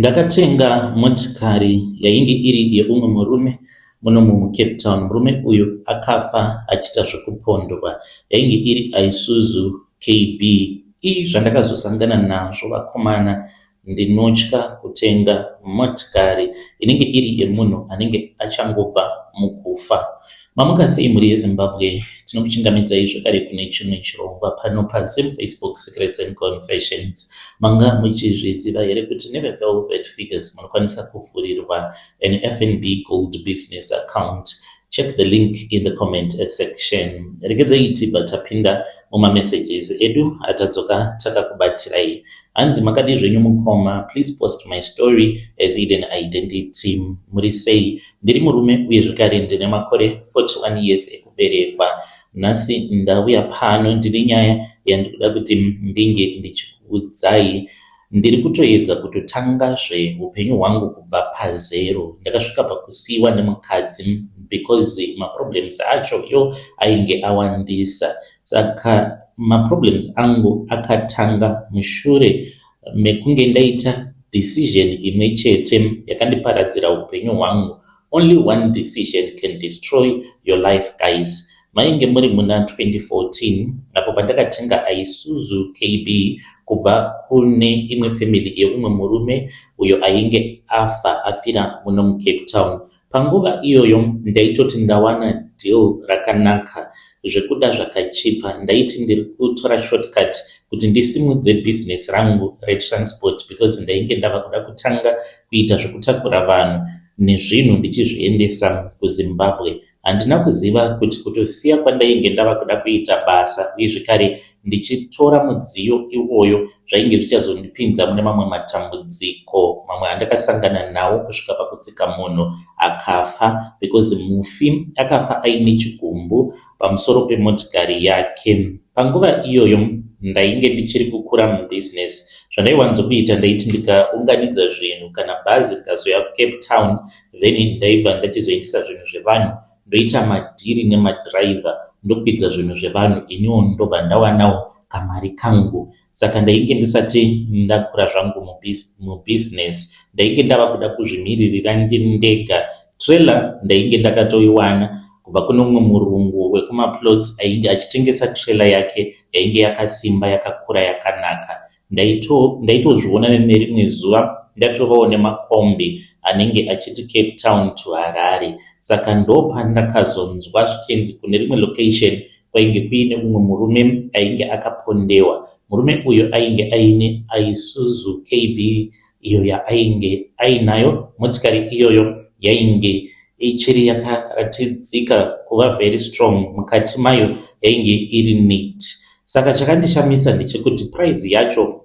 Ndakatenga motikari yainge iri yeumwe murume muno muCape Town. Murume uyu akafa achiita zvekupondwa. Yainge iri Isuzu KB. Zvandakazosangana nazvo vakomana, ndinotya kutenga motikari inenge iri yemunhu anenge achangobva mukufa. Mamuka sei mhuri yeZimbabwe? Tinokuchingamidzai zvakare kune chimwe chirongwa pano paZim Facebook Secrets and Confessions. Manga muchizviziva here kuti neveVelvet Figures munokwanisa kuvhurirwa an FNB Gold Business account. Check the link in the comment section. Regedzai tibva tapinda mumamessages edu atadzoka takakubatirai. Hanzi makadi zvenyu mukoma, please post my story as hidden identity. Muri sei? Ndiri murume uye zvakare ndine makore 41 years ekuberekwa. Nhasi ndauya pano ndine nyaya yandikuda kuti ndinge ndichikuudzai. Ndiri kutoedza kutotanga upenyu hwangu kubva pazero. Ndakasvika pakusiyiwa nemukadzi because maproblems acho ainge awandisa. Saka maproblems angu akatanga mushure mekunge ndaita decision imwe chete yakandiparadzira upenyu hwangu. Only one decision can destroy your life, guys. Mainge muri muna 2014 apo pandakatenga Isuzu KB kubva kune imwe family yeumwe murume uyo ainge afira muno muCape Town. Panguva iyoyo ndaitoti ndawana deal rakanaka zvekuda zvakachipa. Ndaiti ndiri kutora shortcut kuti ndisimudze business rangu retransport because ndainge ndava kuda kutanga kuita zvekutakura vanhu nezvinhu ndichizviendesa kuZimbabwe. Handina kuziva kuti kutosiya kwandainge ndava kuda kuita basa uye zvakare ndichitora mudziyo iwoyo zvainge zvichazondipinza mune mamwe matambudziko mamwe andakasangana nawo kusvika pakutsika munhu akafa because mufi akafa aine chigumbu pamusoro pemotikari yake. Panguva iyoyo ndainge ndichiri kukura mubusiness. Zvandaiwanzokuita ndaiti ndikaunganidza zvinhu kana bhazi rikazoya kuCape Town then ndaibva ndachizoendesa zvinhu zvevanhu, ndoita madhiri nemadhiraivha, ndokwidza zvinhu zvevanhu, iniwo ndobva ndawanawo kamari kangu. Saka ndainge ndisati ndakura zvangu mubusiness, ndainge ndava kuda kuzvimiririra ndiri ndega. Trailer ndainge ndakatoiwana kubva kuno mumwe murungu wekumaplots ainge achitengesa trailer yake yainge yakasimba yakakura yakanaka. Ndaitozviona nerimwe zuva ndatovawo nemakombi anenge achiti Cape Town to Harare. Saka ndopandakazonzwa zvichenzi kune rimwe location kwainge kuine umwe murume ainge akapondewa. Murume uyo ainge aine Isuzu KB iyo yainge ainayo. Motikari iyoyo yainge ichiri yakaratidzika kuva very strong, mukati mayo yainge iri neat. Saka chakandishamisa ndechekuti price yacho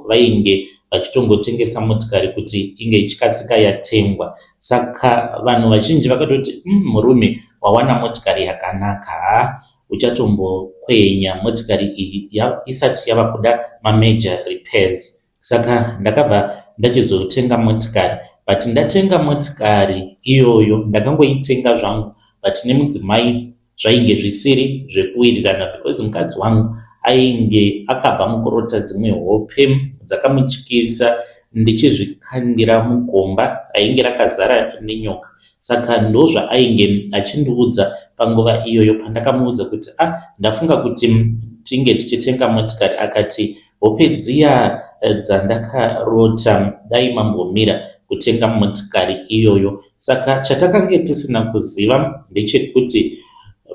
vainge vachitongotengesa motikari kuti inge ichikasika yatengwa. Saka vanhu vazhinji vakatoti murume wawana motikari yakanaka, uchatombokwenya motikari iyi isati yava kuda major repairs. Saka ndakabva ndachizotenga motikari, but ndatenga motikari iyoyo ndakangoitenga zvangu, but nemudzimai zvainge zvisiri zvekuwirirana because mukadzi wangu ainge akabva mukurota dzimwe hope dzakamutyisa ndichizvikandira mugomba ainge rakazara nenyoka. Saka ndozvaainge achindiudza panguva iyoyo pandakamuudza kuti ndafunga kuti tinge tichitenga motikari. Akati hope dziya dzandakarota dai mambomira kutenga motikari iyoyo. Saka chatakange tisina kuziva ndechekuti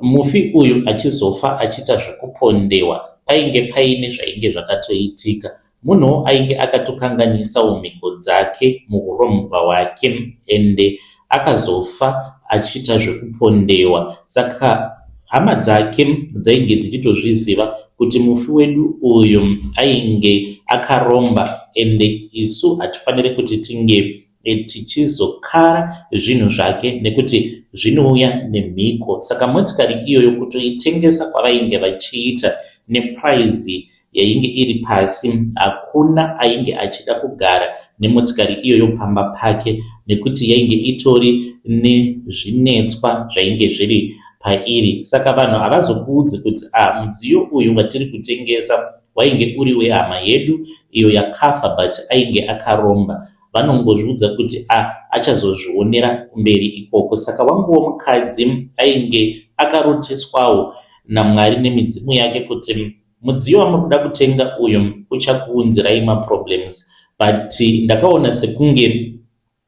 mufi uyu achizofa achiita zvekupondewa painge paine zvainge zvakatoitika. Munhu ainge akatokanganisawo mhiko dzake muuromba hwake ende akazofa achiita zvekupondewa. Saka hama dzake dzainge dzichitozviziva kuti mufi wedu uyu ainge akaromba ende isu hatifaniri kuti tinge tichizokara zvinhu zvake nekuti zvinouya nemhiko. Saka motikari iyoyo kutoitengesa kwavainge vachiita neprice yainge iri pasi, hakuna ainge achida kugara nemotikari iyoyo pamba pake nekuti yainge itori nezvinetswa zvainge zviri pairi. Saka vanhu havazokuudzi kuti mudziyo uyu watiri kutengesa wainge uri wehama yedu iyo yakafa but ainge akaromba. vanongozviudza kuti achazozvionera mberi ikoko. Saka wanguwo mukadzi ainge akaroteswawo naMwari nemidzimu yake kuti mudziyo wamuri kuda kutenga uyu uchakuunzirai maproblems, but ndakaona sekunge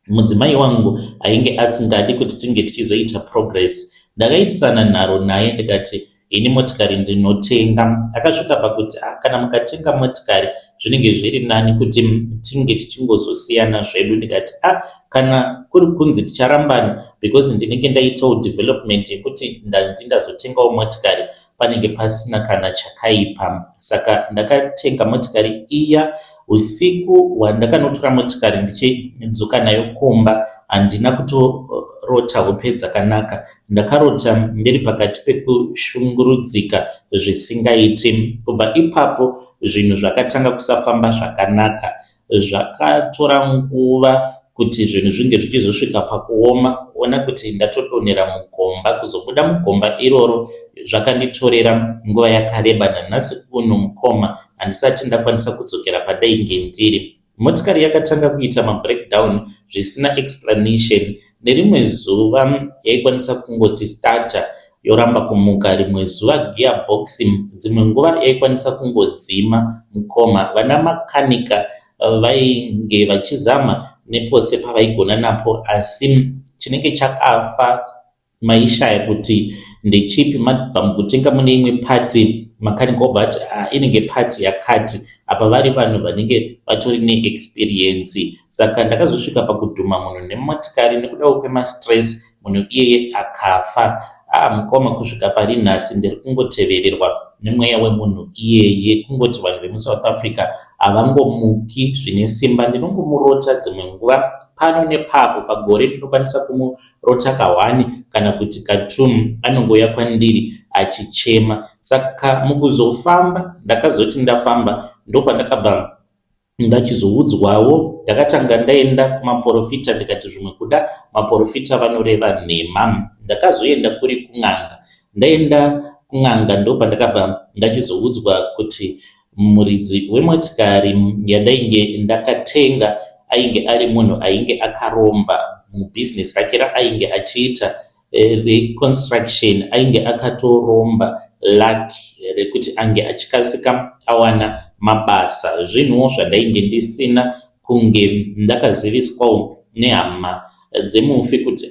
mudzimai wangu ainge asingadi kuti tinge tichizoita progress. Ndakaitisana nharo naye ndikati ini motikari ndinotenga. Akasvika pakuti kana mukatenga motikari zvinenge zviri nani kuti tinge tichingozosiyana zvedu. Ndikati kana kuri kunzi ticharambana because ndinenge ndaitawo development yekuti ndanzi ndazotengawo motikari panenge pasina kana chakaipa. Saka ndakatenga motikari iya. Usiku wandakanotora motikari ndichidzoka nayo kumba, handina kutorota hope dzakanaka. Ndakarota ndiri pakati pekushungurudzika zvisingaiti. Kubva ipapo zvinhu zvakatanga kusafamba zvakanaka. Zvakatora nguva kuti zvinhu zvinge zvichizosvika pakuoma. Ona kuti ndatodonhera mugomba. Kuzobuda mugomba iroro zvakanditorera nguva yakareba. Nanhasi uno mukoma handisati ndakwanisa kudzokera padainge ndiri. Motikari yakatanga kuita mabreakdown zvisina explanation. Nerimwe zuva yaikwanisa kungoti starter yoramba kumuka, rimwe zuva gearbox, dzimwe nguva yaikwanisa kungodzima mukoma. Vana makanika vainge vachizama nepose pavaigona napo, asi chinenge chakafa maishaya kuti ndechipi. Mabva mukutenga mune imwe pati, makanika obva ati inenge pati yakati. Apa vari vanhu vanenge vatori neexperience. Saka ndakazosvika pakudhuma munhu nemotikari nekudawo kwemastress, munhu iyeye akafa. Mukoma kusvika pari nhasi ndiri kungotevererwa nemweya wemunhu iyeye. Kungoti vanhu vemuSouth Africa havangomuki zvine simba. Ndinongomurota dzimwe nguva pano nepapo. Pagore ndinokwanisa kumurota ka1 kana kuti ka2, anongoya kwandiri achichema. Saka mukuzofamba ndakazoti ndafamba ndopandakabva ndachizoudzwawo. Ndakatanga ndaenda kumaprofita ndikati zvimwe kuda maprofita vanoreva nhema. Ndakazoenda kuri kun'anga. Ndaenda kun'anga ndopandakabva ndachizoudzwa kuti muridzi wemotikari yandainge ndakatenga ainge ari munhu ainge akaromba mubusiness rake raainge achiita reconstruction. Ainge akatoromba luck rekuti ange achikasika awana mabasa. Zvinhuwo zvandainge ndisina kunge ndakaziviswawo nehama dzemufi kuti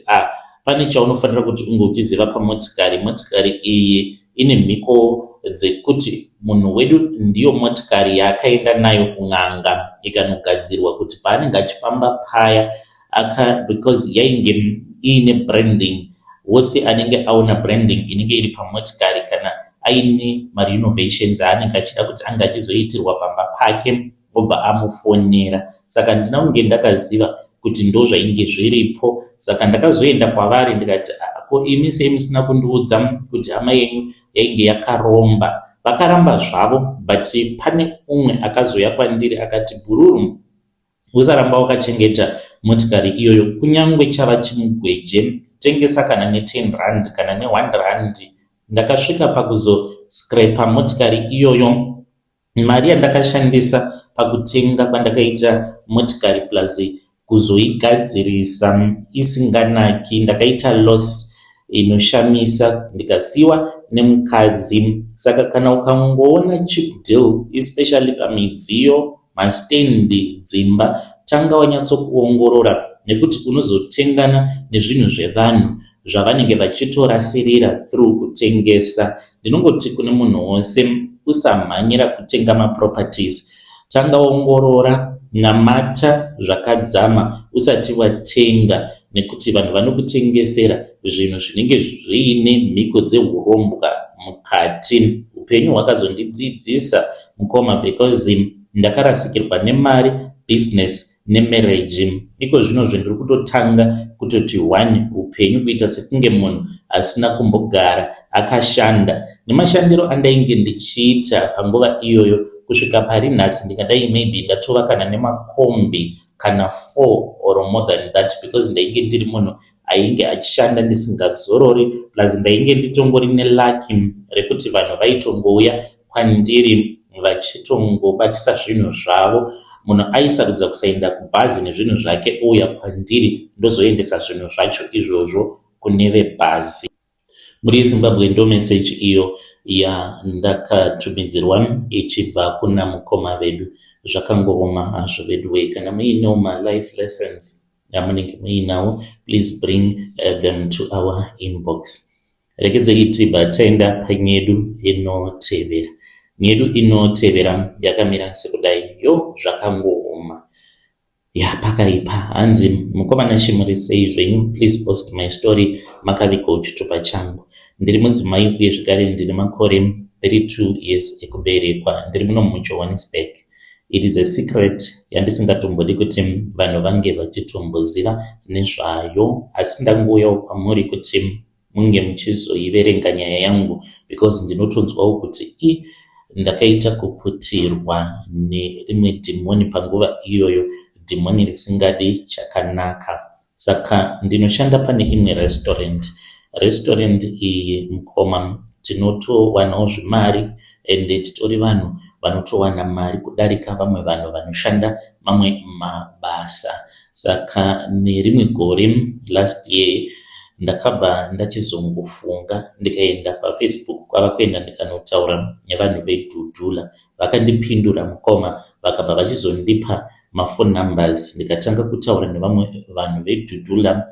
pane chaunofanira kuti unge uchiziva pamotikari. Motikari iyi ine mhiko dzekuti munhu wedu ndiyo motikari yaakaenda nayo kun'anga ikanogadzirwa kuti paanenge achifamba paya because yainge iine branding. Wose anenge aona branding inenge iri pamotikari kana aine marenovations aanenge achida kuti anga achizoitirwa pamba pake obva amufonera. Saka ndina kunge ndakaziva kuti ndo zvainge zviripo. Saka ndakazoenda kwavari ndikati ko imi semusina kundiudza kuti hama yenyu yainge yakaromba. Vakaramba zvavo, but pane umwe akazoya kwandiri akati, Bururu, usaramba wakachengeta motikari iyoyo, kunyangwe chava chimugweje, tengesa kana ne10 rand kana ne1 rand. Ndakasvika pakuzoscrapa motikari iyoyo. Mari yandakashandisa pakutenga kwandakaita motikari plus kuzoigadzirisa isinganaki, ndakaita loss inoshamisa, ndikasiwa nemukadzi. Saka kana ukangoona cheap deal, especially pamidziyo, mastendi, dzimba, tanga wanyatsokuongorora, nekuti unozotengana nezvinhu zvevanhu zvavanenge vachitorasirira through kutengesa. Ndinongoti kune munhu wose, usamhanyira kutenga maproperties. Tanga ongorora, namata zvakadzama usati watenga, nekuti vanhu vanokutengesera zvinhu zvinenge zviine mhiko dzehurombwa mukati. Upenyu hwakazondidzidzisa mukoma, because ndakarasikirwa nemari, business nemarriage. Iko zvino zvendiri kutotanga kutoti 1 upenyu kuita sekunge munhu asina kumbogara akashanda. Nemashandiro andainge ndichiita panguva iyoyo kusvika pari nhasi, ndingadai maybe ndatova kana nemakombi kana 4 or more than that, because ndainge ndiri munhu ainge achishanda ndisingazorori, plus ndainge nditongori nelaki rekuti vanhu vaitongouya kwandiri vachitongobatisa zvinhu zvavo munhu aisarudza kusaenda kubhazi nezvinhu zvake ouya kwandiri ndozoendesa zvinhu zvacho izvozvo kune vebhazi. Muri Zimbabwe ndo meseji iyo yandakatumidzirwa ichibva kuna mukoma vedu. Zvakangooma hazvo vedwe. Kana muinewo ma-life lessons yamunenge muinawo, please bring them to our inbox. Rekedzei tibva taenda panyedu inotevera. Nyedu inotevera yakamira sekudai. Zvakangooma. Pakaipa hanzi mukomana chimurisei zvenyu, please post my story makavigwa chitupa changu. Ndiri mudzimai uye zvekare ndine makore 32 years ekuberekwa. Ndiri muno muJohannesburg. It is a secret yandisingatombodi kuti vanhu vange vachitomboziva nezvayo, asi ndangouyawo kwamuri kuti munge muchizoiverenga nyaya yangu, because ndinotonzwawo kuti ndakaita kuputirwa nerimwe dhimoni panguva iyoyo, dhimoni risingadi chakanaka. Saka ndinoshanda pane imwe restaurant iyi mukoma tinotowanawo zvimari ende titori vanhu vanotowana mari kudarika vamwe vanhu vanoshanda mamwe mabasa. Saka nerimwe gore last year ndakabva ndachizongofunga ndikaenda paFacebook kwava kuenda ndikanotaura nevanhu veDhudhula. Vakandipindura mukoma, vakabva vachizondipa mafoni numbers. Ndikatanga kutaura nevamwe vanhu veDhudhula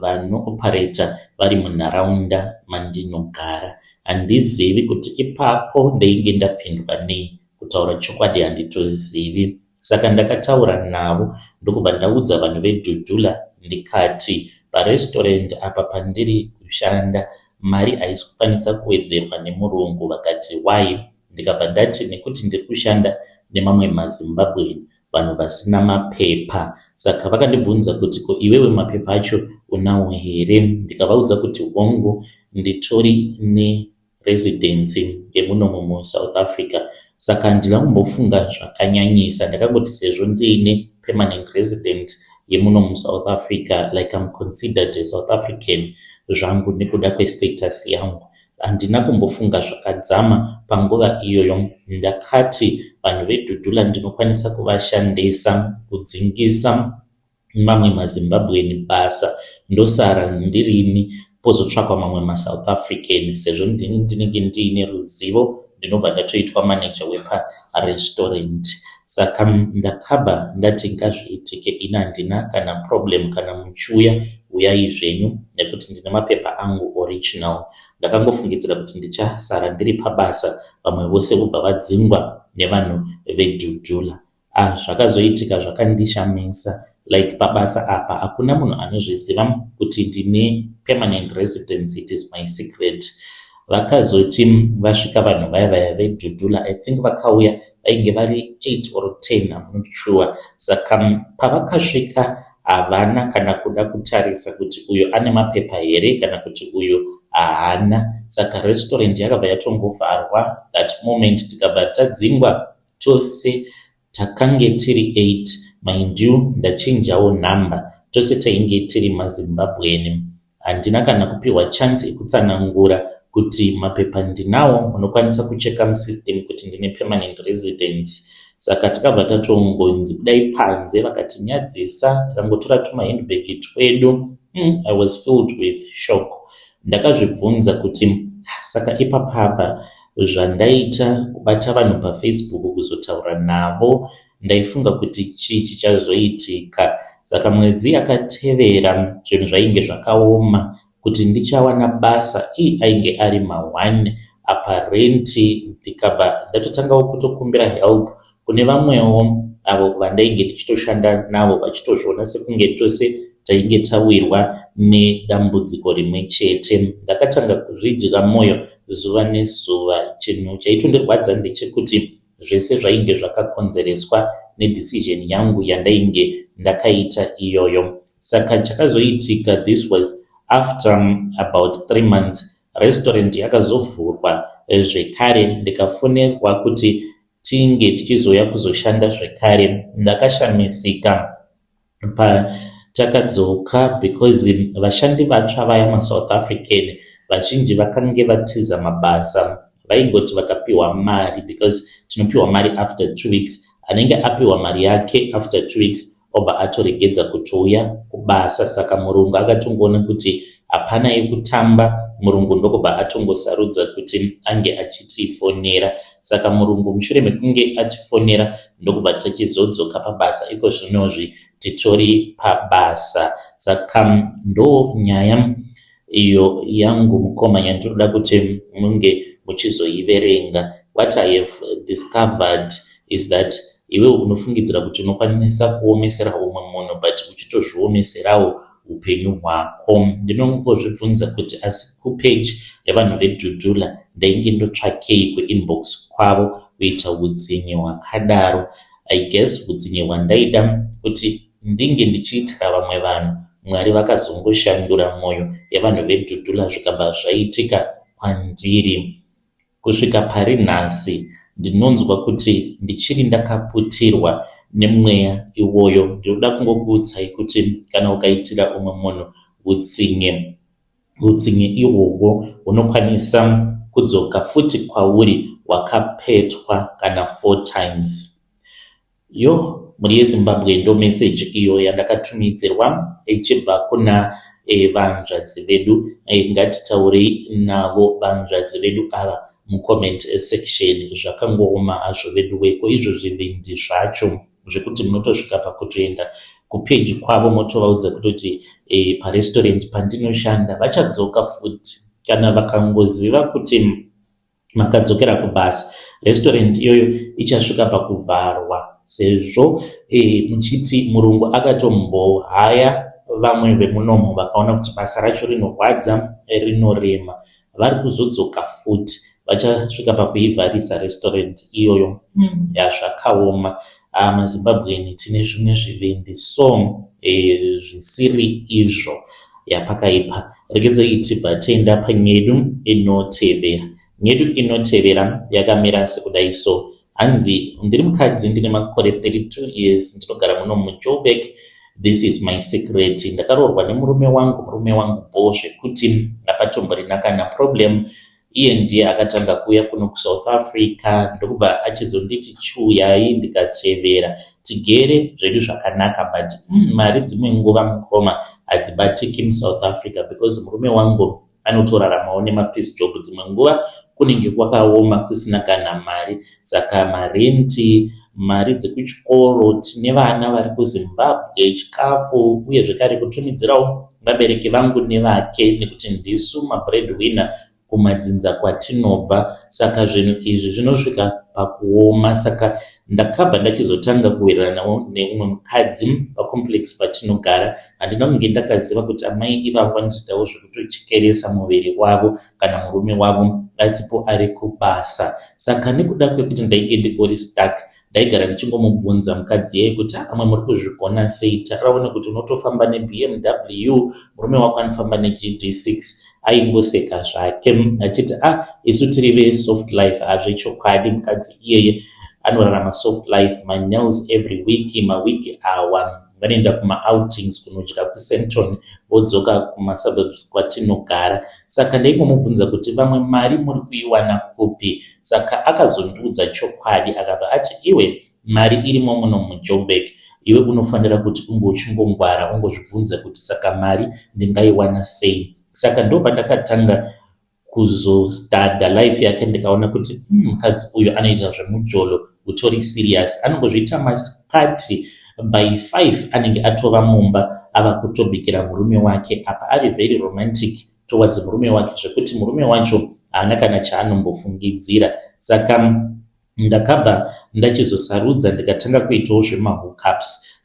vanooperator vari munharaunda mandinogara. Handizivi kuti ipapo ndainge ndapindwa nei, kutaura chokwadi handitozivi. Saka ndakataura navo ndokubva ndaudza vanhu veDhudhula ndikati parestaurant apa pandiri kushanda mari haisi kukwanisa kuwedzerwa nemurungu. Vakati why? Ndikabva ndati nekuti ndiri kushanda nemamwe maZimbabwean, vanhu vasina mapepa. Saka vakandibvunza kuti ko iwewe mapepa acho unawo here? Ndikavaudza kuti hongu nditori neresidency yemuno muSouth Africa. Saka handina kumbofunga zvakanyanyisa. Ndakangoti sezvo ndiine permanent resident yemuno muSouth Africa, like I'm considered a South African zvangu nekuda kwestatus yangu, handina kumbofunga zvakadzama panguva iyoyo. Ndakati vanhu veDhudhula ndinokwanisa kuvashandisa kudzingisa mamwe maZimbabwean basa, ndosara ndirini pozotsvakwa mamwe maSouth African. Sezvo ndinenge ndiine ruzivo, ndinobva ndatoitwa manager weparestaurant. Saka ndakabva ndati ngazviitike, ina handina kana problem kana muchiuya uyai zvenyu, nekuti ndine mapepa angu original. Ndakangofungidzira kuti ndichasara ndiri pabasa, vamwe vose vobva vadzingwa nevanhu veDhudhula. Zvakazoitika zvakandishamisa, like pabasa apa hakuna munhu anozviziva kuti ndine permanent residence, it is my secret. Vakazoti vasvika vanhu vaya veDhudhula, I think vakauya vainge vari 8 or 10, I'm not sure. Saka pavakasvika havana kana kuda kutarisa kuti uyo ane mapepa here kana kuti uyo haana. Saka restaurant yakabva yatongovharwa. That moment tikabva tadzingwa tose, takange tiri 8. Mind you, ndachinjawo number, tose tainge tiri maZimbabwean. Handina kana kupiwa chance yekutsanangura kuti mapepa ndinawo, munokwanisa kucheka musystem kuti ndine permanent residence. Saka tikabva tatongonzi kudai panze, vakatinyadzisa, takangotora tumahandbag twedu. I was filled with shock. Ndakazvibvunza kuti saka ipapapa zvandaita kubata vanhu paFacebook kuzotaura navo, ndaifunga kuti chii chichazoitika. Saka mwedzi yakatevera zvinhu zvainge zvakaoma kuti ndichawana basa, ainge ari ma1 apa renti. Ndikabva ndatotangawo kutokumbira help kune vamwewo avo vandainge ndichitoshanda navo, vachitozviona sekunge tose tainge tawirwa nedambudziko rimwe chete. Ndakatanga kuzvidya mwoyo zuva nezuva. Chinhu chaitondirwadza ndechekuti zvese zvainge zvakakonzereswa nedecision yangu yandainge ndakaita iyoyo. Saka chakazoitika, this was after about 3 months, restaurant yakazovhurwa zvekare. Ndikafonerwa kuti tinge tichizoya kuzoshanda zvekare. Ndakashamisika patakadzoka, because vashandi vatsva vaya maSouth African vazhinji vakange vatiza mabasa, vaingoti vakapiwa mari, because tinopiwa mari after 2 weeks, anenge apiwa mari yake after 2 weeks obva atoregedza kutouya kubasa. Saka murungu akatongoona kuti hapana yekutamba, murungu ndokubva atongosarudza kuti ange achitifonera. Saka murungu mushure mekunge atifonera ndokubva tichizodzoka pabasa. Iko zvinozvi titori pabasa. Saka ndo nyaya iyo yangu mukoma yandinoda kuti munge muchizoiverenga. What I have discovered is that iwe unofungidzira kuti unokwanisa kuomesera umwe munhu but uchitozviomeserawo upenyu hwako. Ndinongozvibvunza kuti asi kupage yevanhu veDhudhula ndainge ndotsvakei kuinbox kwavo kuita udzinye hwakadaro. I guess udzinye hwandaida kuti ndinge ndichiitira vamwe vanhu, Mwari vakazongoshandura mwoyo yevanhu veDhudhula zvikabva zvaitika kwandiri. Kusvika pari nhasi ndinonzwa kuti ndichiri ndakaputirwa nemweya iwoyo. Ndinoda kungokuudzai kuti kana ukaitira umwe munhu utsinye ihwohwo unokwanisa kudzoka futi kwauri wakapetwa kana 4 times. Muri yeZimbabwe ndo message iyo yandakatumidzirwa ichibva kuna vanzvadzi vedu. Ngatitaurei navo vanzvadzi vedu ava mucomment section. Zvakangooma hazvo vedu weko izvo zvivindi zvacho zvekuti munotosvika pakutoenda kupage kwavo motovaudza kutoti parestaurant pandinoshanda vachadzoka futi kana vakangoziva kuti makadzokera kubasa. Restaurant iyoyo ichasvika pakuvharwa sezvo muchiti murungu akatombohaya vamwe vemunomo vakaona kuti basa racho rinorwadza rinorema. Vari kuzodzoka futi vachasvika pakuivharisa restaurant iyoyo. Zvakaoma. MaZimbabweni tine zvimwe zvivindi so zvisiri izvo yapakaipa. Regedzai tibva tienda panyedu inotevera. Nyedu inotevera yakamira sekudai so. Hanzi ndiri mukadzi ndine makore 32 years, ndinogara muno muJoburg. This is my secret. Ndakaroorwa nemurume wangu bo zvekuti hapatomborina kana problem. Iye ndiye akatanga kuuya kuno kuSouth Africa, ndokubva achizonditi chiuyai ndikatevera tigere zvedu zvakanaka, but mari dzimwe nguva mukoma hadzibatiki muSouth Africa because murume wangu anotoraramawo nemapeace job. Dzimwe nguva kunenge kwakaoma kusina kana mari, saka marenti, mari dzekuchikoro, tine vana vari kuZimbabwe, chikafu uye zvekare kutumidzirawo vabereki vangu nevake nekuti ndisu mabreadwinner kumadzinza kwatinobva. Saka zvinhu izvi zvinosvika pakuoma. Saka ndakabva ndachizotanga kuwiriranawo neumwe mukadzi pacomplex patinogara. Handina kunge ndakaziva kuti amai ivavo vanoitawo zvekutochekeresa muviri wavo kana murume wavo asipo ari kubasa. Saka nekuda kwekuti ndainge ndikori stuck, ndaigara ndichingomubvunza mukadzi yeye kuti amwe muri kuzvigona sei? Taraona kuti unotofamba neBMW, murume wako anofamba neGD6. Aingoseka zvake achiti isu tiri vesoft life. Hazvechokwadi. Mukadzi iyeye anorarama soft life, manails every week, mawiki awa vanoenda kumaoutings kunodya kuSenton vodzoka kumasuburbs kwatinogara. Saka ndaingomubvunza kuti vamwe mari muri kuiwana kupi? Saka akazondiudza chokwadi akabva ati iwe mari irimo muno muJoburg, iwe unofanira kuti uchingongwara ungozvibvunza kuti saka mari ndingaiwana sei. Saka ndo pandakatanga kuzostada life yake, ndikaona kuti mukadzi uyu anoita zvemujolo utori serious. Anongozviita masikati by 5 anenge atova mumba ava kutobikira murume wake, apa ari very romantic towards murume wake zvekuti murume wacho haana kana chaanombofungidzira. Saka ndakabva ndachizosarudza ndikatanga kuitawo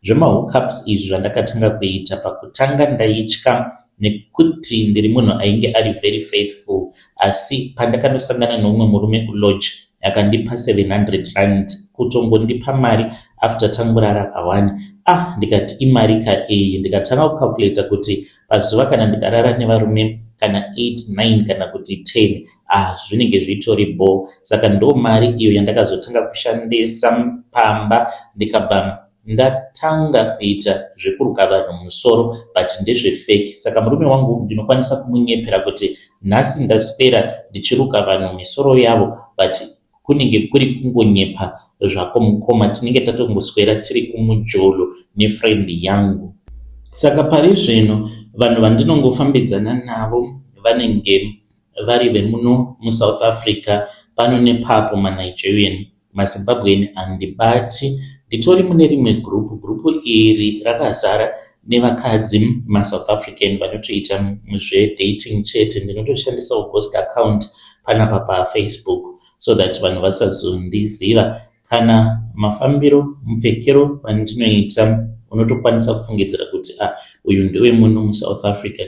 zvemahookups izvi zvandakatanga kuita. Pakutanga ndaitya nekuti ndiri munhu ainge ari very faithful, asi pandakandosangana nomumwe murume kulodge akandipa 700 rand kutongondipa mari after tangurara kawani. Ndikati imari ka iyi. Ndikatanga kukalkulata kuti pazuva kana ndikarara nevarume kana 8, 9 kana kuti 10 zvinenge zvitori bo. Saka ndo mari iyo yandakazotanga kushandisa pamba. Ndikabva ndatanga kuita zvekuruka vanhu musoro but ndezvefake. Saka murume wangu ndinokwanisa kumunyepera kuti nhasi ndaswera ndichiruka vanhu misoro yavo but kunenge kuri kungonyepa zvako mukoma, tinenge tatongoswera tiri kumujolo nefriend yangu. Saka pari zvino vanhu vandinongofambidzana navo vanenge vari vemuno muSouth Africa, pano nepapo, maNigerian, maZimbabwean handibati. Nditori mune rimwe gurupu iri rakazara nevakadzi maSouth African vanotoita zvedating chete. Ndinotoshandisa ghost account panapa paFacebook so that vanhu vasazondiziva. Kana mafambiro, mupfekero vandinoita, unotokwanisa kufungidzira kuti uyu ndewe muno muSouth Africa.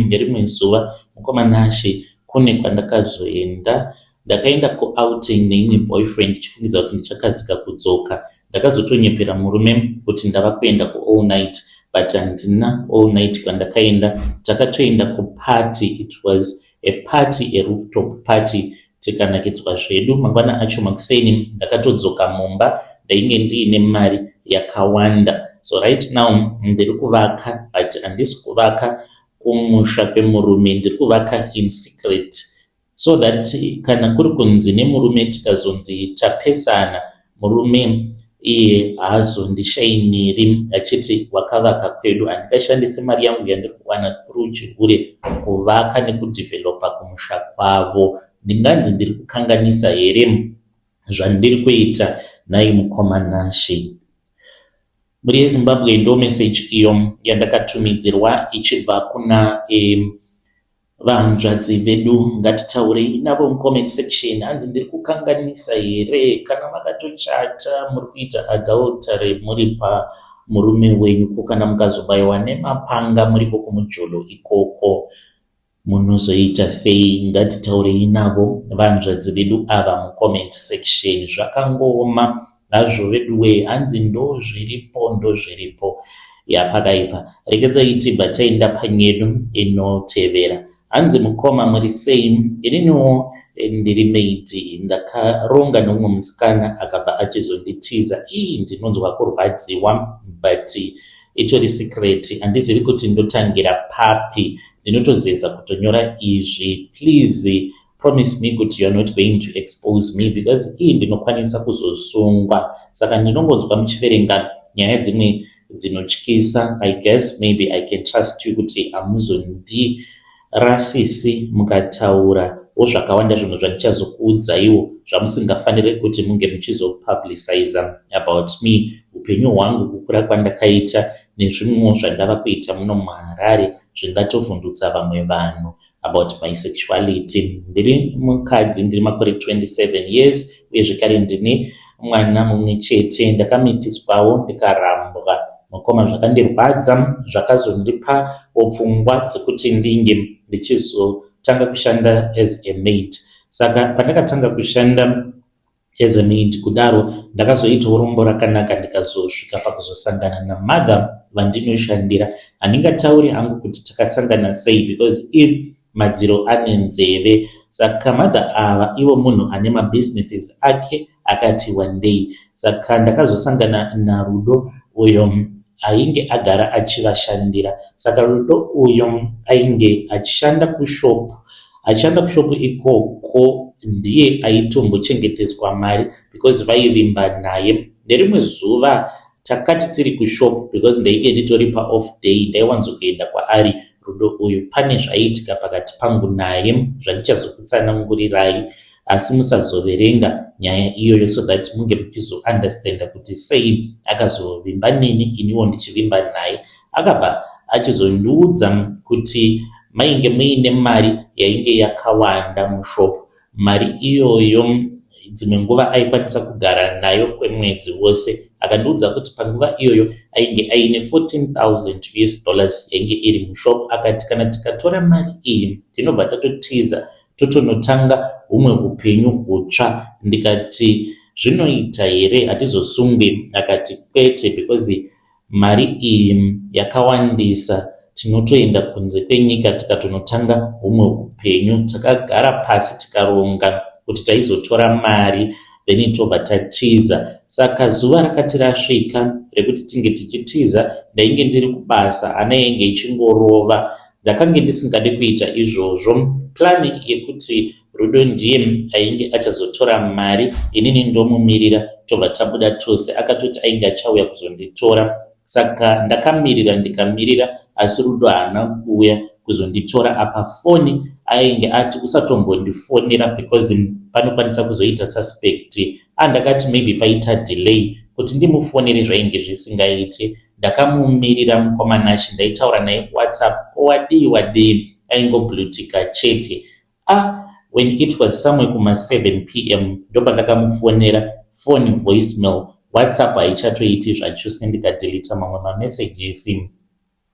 Ngerimwe zuva mukoma Nashe kune kwandakazoenda, ndakaenda kuouting neimwe boyfriend chifungidzira kuti ndichakazika kudzoka. Ndakazotonyepera murume kuti ndava kuenda kuall night, but handina all night kwandakaenda. Takatoenda kuparty. It was a party, a rooftop party. Tikanakidzwa zvedu. Mangwana acho makuseni ndakatodzoka mumba, ndainge ndiine mari yakawanda. So right now ndiri kuvaka, but handisi kuvaka kumusha kwemurume, ndiri kuvaka in secret, so that kana kuri kunzi nemurume tikazonzi tapesana, murume iye haazondishainiri achiti wakavaka kwedu. Handingashandise mari yangu yandiri kuwana through chigure kuvaka nekudevelopa kumusha kwavo. Ndinganzi ndiri kukanganisa here zvandiri kuita nai mukoma Nashe. Muri yeZimbabwe ndo message iyo yandakatumidzirwa ichibva kuna vahanzvadzi vedu. Ngatitaurei navo mucomment section. Hanzi ndiri kukanganisa here? Kana makatochata muri kuita adultery muri pa murume wenyu, kana mukazobayiwa nemapanga muripo kumujolo ikoko, munozoita sei? Ngatitaurei navo vahanzvadzi vedu ava mucomment section. Zvakangoma hazvo veduwe, hanzi ndo zviripo yapakaipa. Regedzai tibva taenda panyedu inotevera. Hanzi mukoma muri sei? Ininiwo ndiri maid, ndakaronga nomumwe musikana akabva achizonditiza. Ndinonzwa kurwadziwa, but itori secret. Handizivi kuti ndotangira papi. Ndinotozeza kutonyora izvi. Please promise me kuti you are not going to expose me, because ndinokwanisa kuzosungwa. Saka ndinongonzwa muchiverenga nyaya dzimwe dzinotyisa. I guess maybe I can trust you kuti hamuzondirasisi mukataura zvakawanda zvinhu zvandichazokuudzaiwo zvamusingafaniri kuti munge muchizopublicize about me, upenyu hwangu, kukura kwandakaita nezvimwewo zvandava kuita muno muHarare zvingatovhundutsa vamwe vanhu about my sexuality. Ndiri mukadzi, ndiri makore 27 years, uye zvekare ndine mwana mumwe chete. Ndakamitiswawo ndikarambwa. Mukoma zvakandirwadza, zvakazondipa pfungwa dzekuti ndinge ndichizotanga kushanda as a maid. Saka pandakatanga kushanda as a maid kudaro, ndakazoitawo rombo rakanaka, ndikazosvika pakuzosangana namadha vandinoshandira. Handingatauri hangu kuti takasangana sei, because madziro ane nzeve. Saka madha ava ivo munhu ane mabusinesses ake akati one day. Saka ndakazosangana naRudo uyo ainge agara achivashandira. Saka Rudo uyo ainge achishanda kushopu. Achishanda kushopu ikoko ndiye aitombochengeteswa mari, because vaivimba naye. Nerimwe zuva takati tiri kushopu, because ndainge nditori paoff day, ndaiwanzokuenda kwaari Rudo uyu. Pane zvaiitika pakati pangu naye zvandichazokutsanangurirai, asi musazoverenga nyaya iyoyo, so that munge muchizounderstanda kuti sei akazovimba neni iniwo ndichivimba naye. Akabva achizondiudza kuti mainge muine mari yainge yakawanda mushopu. Mari iyoyo dzimwe nguva aikwanisa kugara nayo kwemwedzi wose. Akandiudza kuti panguva iyoyo ainge aine $14,000 yainge iri mushopu. Akati kana tikatora mari iyi tinobva tatotiza totonotanga humwe upenyu hutsva. Ndikati zvinoita here, hatizosungwi? Akati kwete, because mari iyi yakawandisa, tinotoenda kunze kwenyika tikatonotanga humwe upenyu. Takagara pasi tikaronga kuti taizotora mari, then tobva tatiza. Saka zuva rakati rasvika rekuti tinge tichitiza, ndainge ndiri kubasa, ana yange ichingorova. Ndakange ndisingade kuita izvozvo. Plani yekuti Rudo ndiye ainge achazotora mari, inini ndomumirira, tobva tabuda tose. Akatoti ainge achauya kuzonditora, saka ndikamirira, asi Rudo haana kuuya kuzonditora. Apa foni ainge ati usatomgondifonera because panokwanisa kuzoita suspect. Ndakati maybe paita delay kuti ndimufonere zvainge zvisingaiti. Ndakamumirira mukomana achi, ndaitaura naye WhatsApp, wadii aingoblutika chete. When it was somewhere kuma 7 p.m. ndopa ndakamufonera, phone voicemail, WhatsApp haichatoiti zvachose, ndikadelita mamwe mamessages.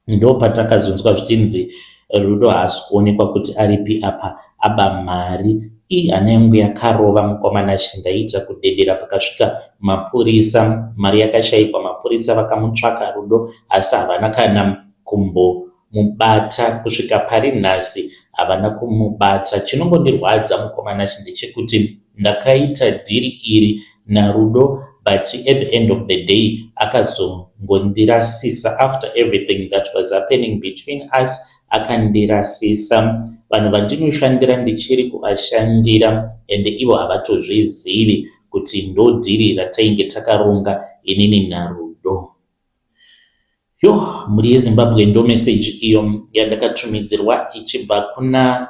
Ndopa takazonzwa zvichinzi Rudo haasi kuonekwa kuti aripi apa, aba mari. Hana yangu yakarova mukomana achi, ndaita kudedera. Pakasvika mapurisa, mari yakashayikwa, mapurisa vakamutsvaka Rudo, asi havana kana kumbomubata. Kusvika pari nhasi havana kumubata. Chinongondirwadza mukomana achi ndechekuti ndakaita dhiri iri naRudo, but at the end of the day akazongondirasisa. After everything that was happening between us, akandirasisa. Vanhu vandinoshandira ndichiri kuashandira, ende ivo havatozvizivi kuti ndo dhiri ratainge takaronga inini naRudo. Mhuri yeZimbabwe ndo message iyo yandakatumidzirwa ichibva kuna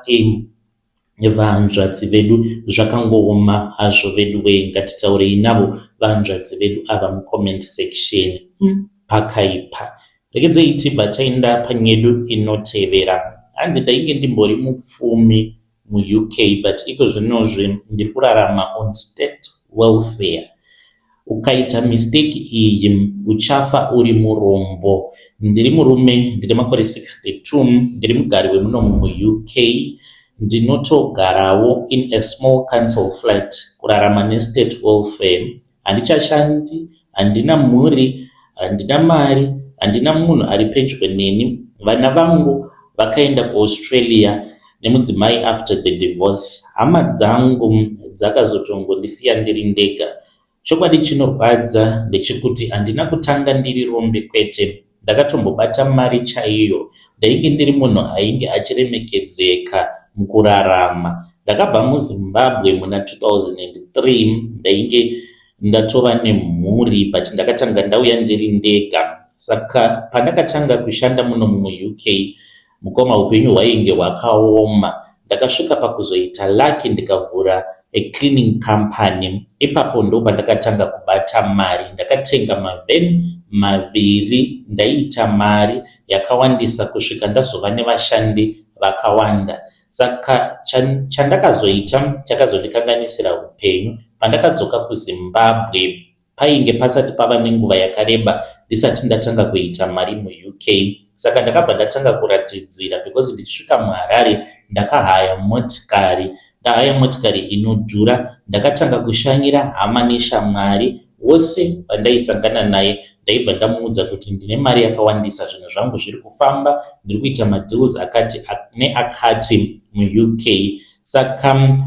vanzvadzi vedu. Zvakangooma hazvo vedu we, ngatitaurei navo vanzvadzi vedu ava mucomment section. Pakaipa. Regedzei tibva taenda panyedu inotevera. Hanzi ndainge ndimbori mupfumi muUK, but iko zvinozvi ndiri kurarama on state welfare. Ukaita mistake iyi uchafa uri murombo. Ndiri murume, ndine makore 62, ndiri mugari wemuno muUK. Ndinotogarawo in a small council flat, kurarama nestate welfare. Handichashandi, handina mhuri, handina mari, handina munhu ari pedyo neni. Vana vangu vakaenda kuAustralia nemudzimai after the divorce. Hama dzangu dzakazotongondisiya ndiri ndega. Chokwadi chinorwadza ndechekuti handina kutanga ndiri rombe kwete. Ndakatombobata mari chaiyo. Ndainge ndiri munhu ainge achiremekedzeka mukurarama. Ndakabva muZimbabwe muna 2003. Ndainge ndatova nemhuri, but ndakatanga ndauya ndiri ndega. Saka pandakatanga kushanda muno muUK, mukoma upenyu hwainge hwakaoma. Ndakasvika pakuzoita lucky ndikavhura a cleaning company. Ipapo ndo pandakatanga kubata mari. Ndakatenga mavheni maviri, ndaita mari yakawandisa kusvika ndazova nevashandi vakawanda. Saka chandakazoita chakazondikanganisira upenyu. Pandakadzoka kuZimbabwe painge pasati pava nenguva yakareba ndisati ndatanga kuita mari muUK. Saka ndakabva ndatanga kuratidzira, because ndichisvika muHarare ndakahaya motikari. Ndahaya motikari inodhura. Ndakatanga kushanyira hama neshamwari. Wose vandaisangana naye ndaibva ndamuudza kuti ndine mari yakawandisa, zvinhu zvangu zviri kufamba, ndiri kuita madeals akati neakati muUK. Saka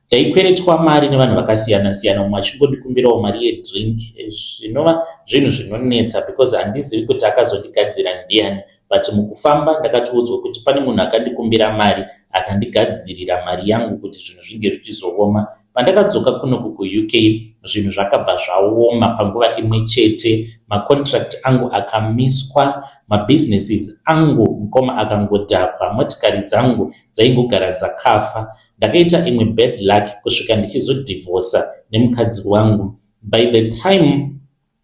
ndaikweretwa mari nevanhu vakasiyana siyana, mumwe achingondikumbirawo mari yedrink. Zvinova zvinhu zvinonetsa, because handizivi kuti akazondigadzira ndiani. But mukufamba ndakatiudzwa kuti pane munhu akandikumbira mari, akandigadzirira mari yangu kuti zvinhu zvinge zvichizooma. Pandakadzoka kunoku kuUK, zvinhu zvakabva zvaoma panguva imwe chete. Macontract angu akamiswa, mabusinesses angu mukoma akangodhakwa, motikari dzangu dzaingogara dzakafa. Ndakaita imwe bad luck kusvika ndichizodivorsa nemukadzi wangu. By the time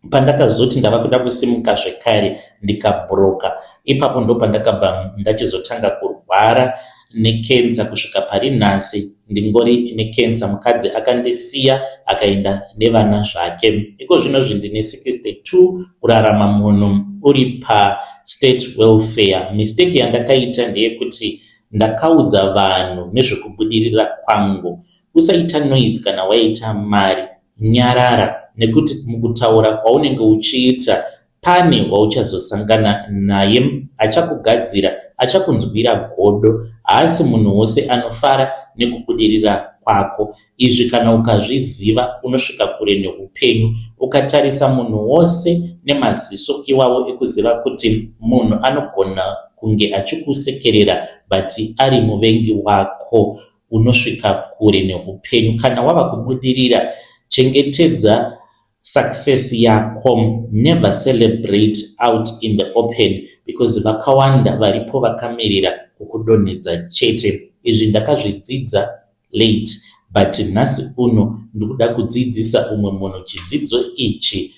pandakazoti ndava kuda kusimuka zvekare ndikabroka, ipapo ndo pandakabva ndachizotanga kurwara nekensa. Kusvika pari nhasi ndingori nekensa. Mukadzi akandisiya akaenda nevana zvake. Iko zvinozvi ndine 62, kurarama munhu uri pastate welfare. Mistake yandakaita ndeyekuti ndakaudza vanhu nezvekubudirira kwangu. Usaita noise kana waita mari, nyarara, nekuti mukutaura kwaunenge uchiita pane wauchazosangana naye. Achakugadzira, achakunzwira godo. Haasi munhu wose anofara nekubudirira kwako. Izvi kana ukazviziva unosvika kure neupenyu. Ukatarisa munhu wose nemaziso iwawo ekuziva kuti munhu anogona kunge achikusekerera but ari muvengi wako. unosvika kure neupenyu. Kana wava kubudirira, chengetedza success yako. Never celebrate out in the open, because vakawanda varipo vakamirira kukudonhedza chete. Izvi ndakazvidzidza late, but nhasi uno ndikuda kudzidzisa umwe munhu chidzidzo ichi,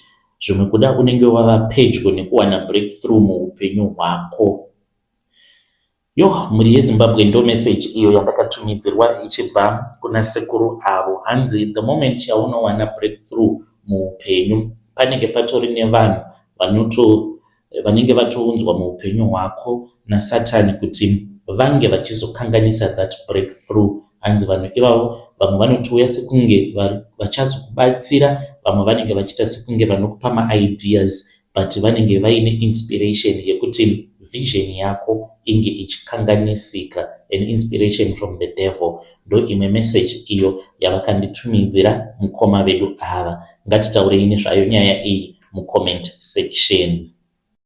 zvimwe kuda unenge wava pedyo nekuwana breakthrough muupenyu hwako. Mhuri yeZimbabwe ndo message iyo yandakatumidzirwa ichibva kuna sekuru avo. Hanzi the moment yaunowana breakthrough muupenyu, panenge patori nevanhu vanenge vatounzwa muupenyu hwako naSatani kuti vange vachizokanganisa that breakthrough. Hanzi vanhu ivavo vamwe vanotouya sekunge vachazokubatsira, vamwe vanenge vachiita sekunge vanokupa maideas, but vanenge vaine inspiration yekuti vision yako inge ichikanganisika, an inspiration from the devil. Ndo imwe message iyo yavakanditumidzira mukoma vedu ava. Ngatitaurei nezvayo nyaya iyi mucomment section.